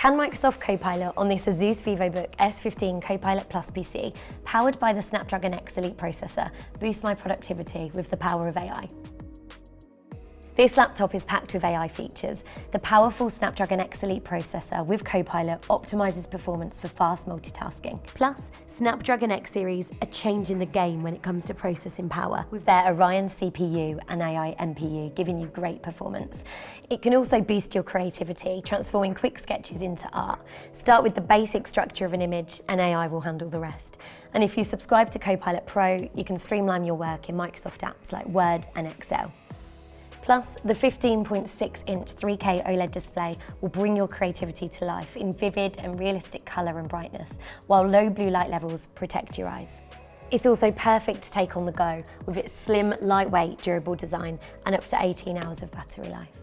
Can Microsoft Copilot on this ASUS Vivobook S15 Copilot Plus PC, powered by the Snapdragon X Elite processor, boost my productivity with the power of AI? This laptop is packed with AI features. The powerful Snapdragon X Elite processor with Copilot optimizes performance for fast multitasking. Plus, Snapdragon X series are changing the game when it comes to processing power, with their Orion CPU and AI NPU giving you great performance. It can also boost your creativity, transforming quick sketches into art. Start with the basic structure of an image and AI will handle the rest. And if you subscribe to Copilot Pro, you can streamline your work in Microsoft apps like Word and Excel. Plus, the 15.6-inch 3K OLED display will bring your creativity to life in vivid and realistic colour and brightness, while low blue light levels protect your eyes. It's also perfect to take on the go with its slim, lightweight, durable design and up to 18 hours of battery life.